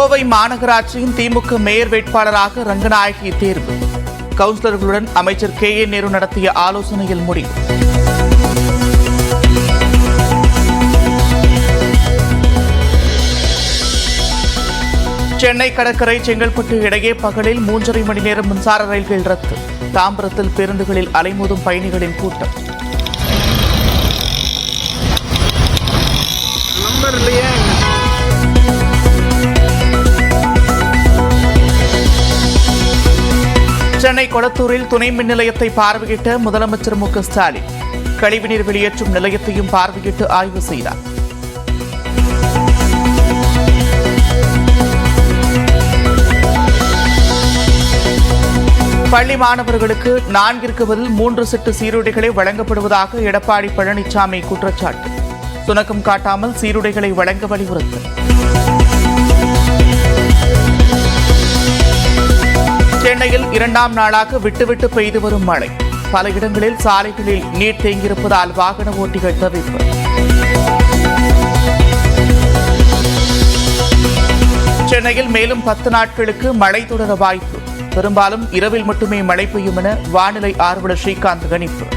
கோவை மாநகராட்சியின் திமுக மேயர் வேட்பாளராக ரங்கநாயகி தேர்வு. கவுன்சிலர்களுடன் அமைச்சர் KA நேரு நடத்திய ஆலோசனையில் முடிவு. சென்னை கடற்கரை செங்கல்பட்டு இடையே பகலில் 3.5 மணி நேரம் மின்சார ரயில்கள் ரத்து. தாம்பரத்தில் பேருந்துகளில் அலைமோதும் பயணிகளின் கூட்டம். சென்னை கொளத்தூரில் துணை மின் நிலையத்தை பார்வையிட்ட முதலமைச்சர் MK ஸ்டாலின் கழிவுநீர் வெளியேற்றும் நிலையத்தையும் பார்வையிட்டு ஆய்வு செய்தார். பள்ளி மாணவர்களுக்கு 4ற்கு பதில் 3 செட்டு சீருடைகளை வழங்கப்படுவதாக எடப்பாடி பழனிசாமி குற்றச்சாட்டு. சுணக்கம் காட்டாமல் சீருடைகளை வழங்க வலியுறுத்தல். சென்னையில் 2ஆம் நாளாக விட்டுவிட்டு பெய்து வரும் மழை. பல இடங்களில் சாலைகளில் நீர் தேங்கியிருப்பதால் வாகன ஓட்டிகள் தவிப்பு. சென்னையில் மேலும் 10 நாட்களுக்கு மழை தொடர வாய்ப்பு. பெரும்பாலும் இரவில் மட்டுமே மழை பெய்யும் என வானிலை ஆர்வலர் ஸ்ரீகாந்த் கணிப்பு.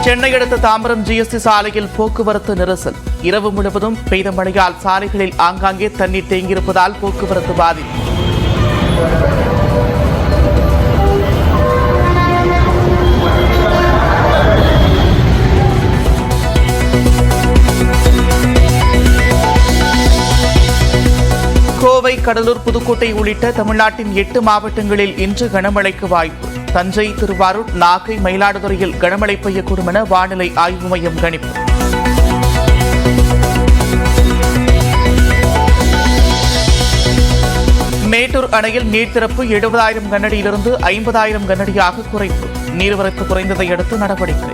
சென்னை அடுத்த தாம்பரம் GST சாலையில் போக்குவரத்து நெரிசல். இரவு முழுவதும் பெய்த மழையால் சாலைகளில் ஆங்காங்கே தண்ணீர் தேங்கியிருப்பதால் போக்குவரத்து பாதிப்பு. கோவை, கடலூர், புதுக்கோட்டை உள்ளிட்ட தமிழ்நாட்டின் 8 மாவட்டங்களில் இன்று கனமழைக்கு வாய்ப்பு. தஞ்சை, திருவாரூர், நாகை, மயிலாடுதுறையில் கனமழை பெய்யக்கூடும் என வானிலை ஆய்வு மையம் கணிப்பு. மேட்டூர் அணையில் நீர் திறப்பு 70,000 கனஅடியிலிருந்து 50,000 கனஅடியாக குறைப்பு. நீர்வரத்து குறைந்ததை அடுத்து நடவடிக்கை.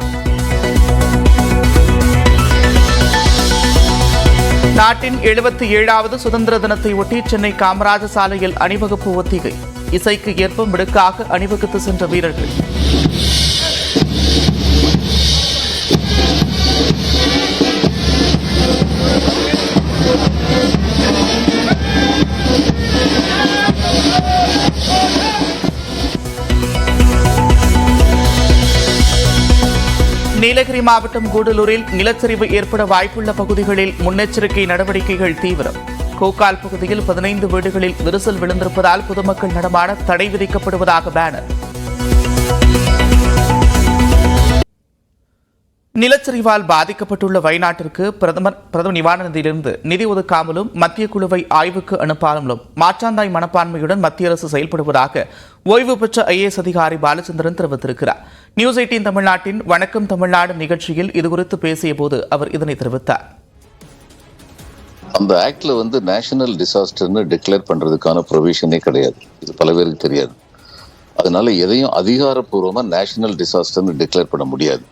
நாட்டின் 77வது சுதந்திர தினத்தை ஒட்டி சென்னை காமராஜர் சாலையில் அணிவகுப்பு ஒத்திகை. இசைக்கு ஏற்ப மிடுக்காக அணிவகுத்து சென்ற வீரர்கள். நீலகிரி மாவட்டம் கூடலூரில் நிலச்சரிவு ஏற்பட வாய்ப்புள்ள பகுதிகளில் முன்னெச்சரிக்கை நடவடிக்கைகள் தீவிரம். கோக்கால் பகுதியில் 15 வீடுகளில் விரிசல் விழுந்திருப்பதால் பொதுமக்கள் நடமாட தடை விதிக்கப்படுவதாக பேனர். நிலச்சரிவால் பாதிக்கப்பட்டுள்ள வயநாட்டிற்கு பிரதமர் நிவாரண நிதியிலிருந்து நிதி ஒதுக்காமலும் மத்திய குழுவை ஆய்வுக்கு அனுப்பாமலும் மாற்றாந்தாய் மனப்பான்மையுடன் மத்திய அரசு செயல்படுவதாக ஓய்வு பெற்ற IAS அதிகாரி பாலச்சந்திரன் தெரிவித்திருக்கிறார். நியூஸ் 18 தமிழ்நாட்டின் வணக்கம் தமிழ்நாடு நிகழ்ச்சியில் இதுகுறித்து பேசிய போது அவர் இதனை தெரிவித்தார். அந்த ஆக்ட்ல நேஷனல் டிசாஸ்டர்னு டிக்ளேர் பண்றதுக்கான ப்ரொவிஷனே கிடையாது. இது பல பேருக்கு தெரியாது. அதனால எதையும் அதிகாரப்பூர்வமா நேஷனல் டிசாஸ்டர்னு டிக்ளேர் பண்ண முடியாது.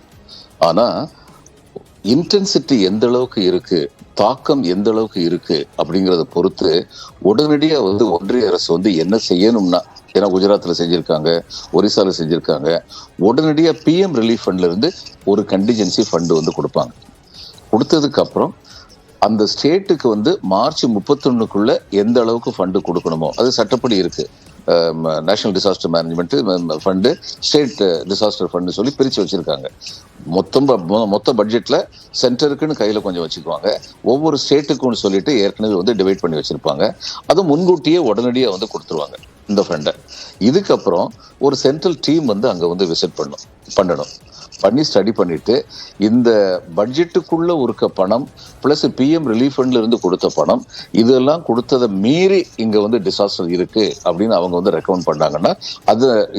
ஆனா இன்டென்சிட்டி எந்த அளவுக்கு இருக்கு, தாக்கம் எந்த அளவுக்கு இருக்கு அப்படிங்கறத பொறுத்து உடனடியா ஒன்றிய அரசு என்ன செய்யணும்னா, ஏன்னா குஜராத்ல செஞ்சிருக்காங்க, ஒரிசால செஞ்சிருக்காங்க, உடனடியா PM ரிலீஃப் ஃபண்ட்ல இருந்து ஒரு கண்டிஜென்சி ஃபண்ட் கொடுப்பாங்க. கொடுத்ததுக்கு அப்புறம் அந்த ஸ்டேட்டுக்கு மார்ச் 31க்குள்ள எந்த அளவுக்கு ஃபண்டு கொடுக்கணுமோ அது சட்டப்படி இருக்கு. National disaster management fund, state disaster fund சொல்லி பிரிச்சு வச்சிருக்காங்க. மொத்த பட்ஜெட்ல சென்டருக்குன்னு கையில கொஞ்சம் வச்சுக்குவாங்க. ஒவ்வொரு ஸ்டேட்டுக்குன்னு சொல்லிட்டு ஏற்கனவே டிவைட் பண்ணி வச்சிருப்பாங்க. அது முன்கூட்டியே உடனடியா கொடுத்துருவாங்க இந்த ஃபண்டை. இதுக்கப்புறம் ஒரு சென்ட்ரல் டீம் அங்க விசிட் பண்ணணும். பண்ணி ஸ்டடி பண்ணிட்டு இந்த பட்ஜெட்டுக்குள்ள இருக்க பணம் பிளஸ் PM ரிலீஃப் ஃபண்ட்ல இருந்து கொடுத்த பணம் இதெல்லாம் கொடுத்ததை மீறி இங்க டிசாஸ்டர் இருக்கு அப்படின்னு அவங்க ரெக்கமெண்ட் பண்ணாங்கன்னா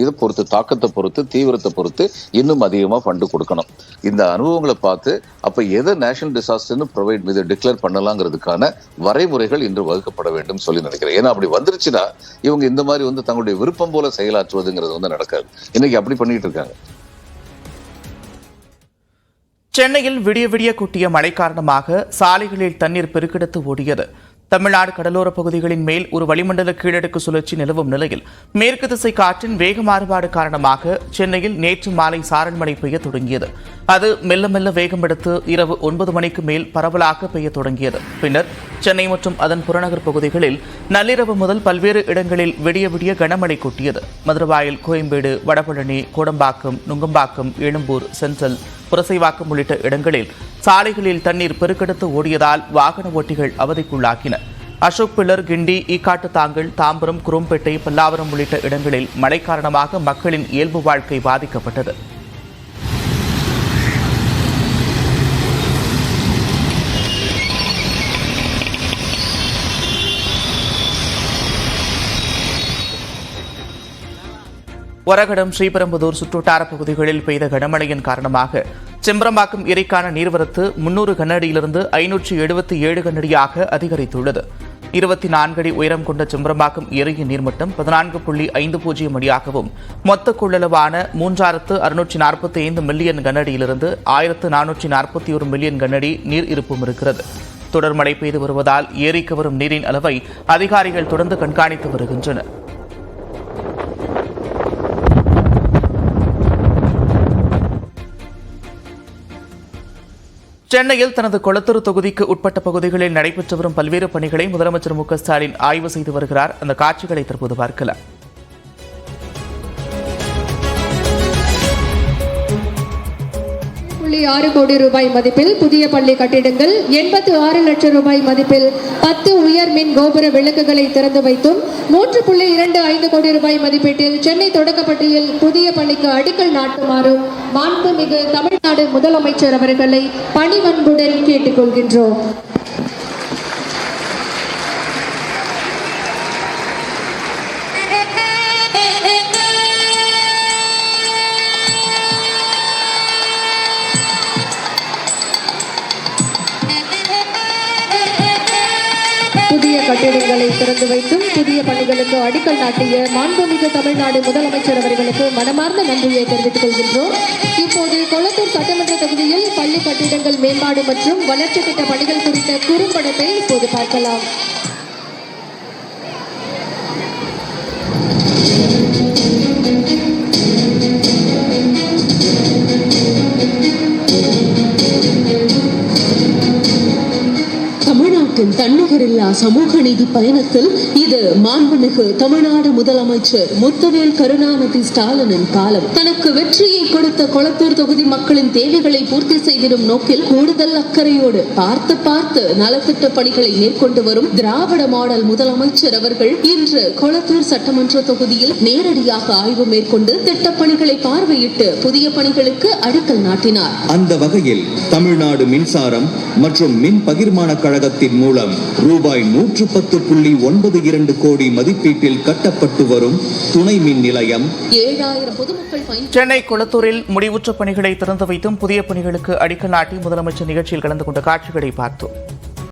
இதை பொறுத்து, தாக்கத்தை பொறுத்து, தீவிரத்தை பொறுத்து இன்னும் அதிகமா ஃபண்டு கொடுக்கணும். இந்த அனுபவங்களை பார்த்து அப்ப எதை நேஷனல் டிசாஸ்டர்னு டிக்ளேர் பண்ணலாங்கிறதுக்கான வரைமுறைகள் இன்று வகுக்கப்பட வேண்டும் சொல்லி நினைக்கிறேன். ஏன்னா அப்படி வந்துருச்சுன்னா இவங்க இந்த மாதிரி தங்களுடைய விருப்பம் போல செயலாற்றுவதுங்கிறது நடக்காது. இன்னைக்கு அப்படி பண்ணிட்டு இருக்காங்க. சென்னையில் விடிய விடிய கொட்டிய மழை காரணமாக சாலைகளில் தண்ணீர் பெருக்கெடுத்து ஓடியது. தமிழ்நாடு கடலோர பகுதிகளின் மேல் ஒரு வளிமண்டல கீழடுக்கு சுழற்சி நிலவும் நிலையில் மேற்கு திசை காற்றின் வேக மாறுபாடு காரணமாக சென்னையில் நேற்று மாலை சாரல் மழை பெய்ய தொடங்கியது. அது மெல்ல மெல்ல வேகமெடுத்து இரவு 9 மணிக்கு மேல் பரவலாக பெய்ய தொடங்கியது. பின்னர் சென்னை மற்றும் அதன் புறநகர் பகுதிகளில் நள்ளிரவு முதல் பல்வேறு இடங்களில் விடிய விடிய கனமழை கொட்டியது. மதுரவாயல், கோயம்பேடு, வடபழனி, கோடம்பாக்கம், நுங்கம்பாக்கம், எழும்பூர், சென்ட்ரல், புரசைவாக்கம் உள்ளிட்ட இடங்களில் சாலைகளில் தண்ணீர் பெருக்கெடுத்து ஓடியதால் வாகன ஓட்டிகள் அவதிக்குள்ளாகினர். அசோக் பில்லர், கிண்டி, ஈக்காட்டுத்தாங்கல், தாம்பரம், குரோம்பேட்டை, பல்லாவரம் உள்ளிட்ட இடங்களில் மழை காரணமாக மக்களின் இயல்பு வாழ்க்கை பாதிக்கப்பட்டது. ஒரகடம், ஸ்ரீபெரும்புதூர் சுற்றுவட்டார பகுதிகளில் பெய்த கனமழையின் காரணமாக செம்பரம்பாக்கம் ஏரிக்கான நீர்வரத்து 300 கனஅடியிலிருந்து 577 கனஅடியாக அதிகரித்துள்ளது. 24 அடி உயரம் கொண்ட செம்பரம்பாக்கம் ஏரியின் நீர்மட்டம் 14.50 அடியாகவும் மொத்த கொள்ளளவான 3645 மில்லியன் கனஅடியிலிருந்து 1441 மில்லியன் கனஅடி நீர் இருப்பும் இருக்கிறது. தொடர் மழை பெய்து வருவதால் ஏரிக்கு வரும் நீரின் அளவை அதிகாரிகள் தொடர்ந்து கண்காணித்து வருகின்றனர். சென்னையில் தனது கொளத்தூர் தொகுதிக்கு உட்பட்ட பகுதிகளில் நடைபெற்று வரும் பல்வேறு பணிகளை முதலமைச்சர் மு க ஸ்டாலின் ஆய்வு செய்து வருகிறார். அந்த காட்சிகளை தற்போது பார்க்கலாம். 6 கோடி ரூபாய் மதிப்பில் புதிய பள்ளி கட்டிடங்கள், 86 லட்சம் ரூபாய் மதிப்பில் 10 உயர் மின் கோபுர விளக்குகளை திறந்து வைத்தும் 3.25 கோடி ரூபாய் மதிப்பீட்டில் சென்னை தொடக்கப்பட்டியில் புதிய பள்ளிக்கு அடிக்கல் நாட்டுமாறும் மாண்புமிகு தமிழ்நாடு முதலமைச்சர் அவர்களை பணிவன்புடன் கேட்டுக்கொள்கின்றோம். புதிய கட்டிடங்களை திறந்து வைத்தும் புதிய பள்ளிகளுக்கு அடிக்கல் நாட்டிய மாண்புமிகு தமிழ்நாடு முதலமைச்சர் அவர்களுக்கு மனமார்ந்த நன்றியை தெரிவித்துக் கொள்கின்றோம். இப்போது கொளத்தூர் சட்டமன்ற தொகுதியில் பள்ளி கட்டிடங்கள் மேம்பாடு மற்றும் வளர்ச்சி திட்ட பணிகள் குறித்த குறும்படத்தை இப்போது பார்க்கலாம். தமிழ்நாட்டின் தன்னிகரில்லா சமூக நீதி பயணத்தில் இது மாண்புமிகு தமிழ்நாடு முதலமைச்சர் முத்துவேல் கருணாநிதி ஸ்டாலினின் காலம். தனக்கு வெற்றியை கொடுத்த கொளத்தூர் தொகுதி மக்களின் தேவைகளை பூர்த்தி செய்திடும் நோக்கில் கூடுதல் அக்கறையோடு பார்த்து நலத்திட்ட பணிகளை மேற்கொண்டு வரும் திராவிட மாடல் முதலமைச்சர் அவர்கள் இன்று கொளத்தூர் சட்டமன்ற தொகுதியில் நேரடியாக ஆய்வு மேற்கொண்டு திட்டப்பணிகளை பார்வையிட்டு புதிய பணிகளுக்கு அடிக்கல் நாட்டினார். அந்த வகையில் தமிழ்நாடு மின்சாரம் மற்றும் மின் பகிர்மான கழகத்தின் மூலம் ரூபாய் 110.92 கோடி மதிப்பீட்டில் கட்டப்பட்டு வரும் துணை மின் நிலையம் 7000 பொதுமக்கள் சென்னை கொளத்தூரில் முடிவுற்ற பணிகளை திறந்து வைத்தும் புதிய பணிகளுக்கு அடிக்கல் நாட்டி முதலமைச்சர் நிகழ்ச்சியில் கலந்து கொண்ட காட்சிகளை பார்த்தோம்.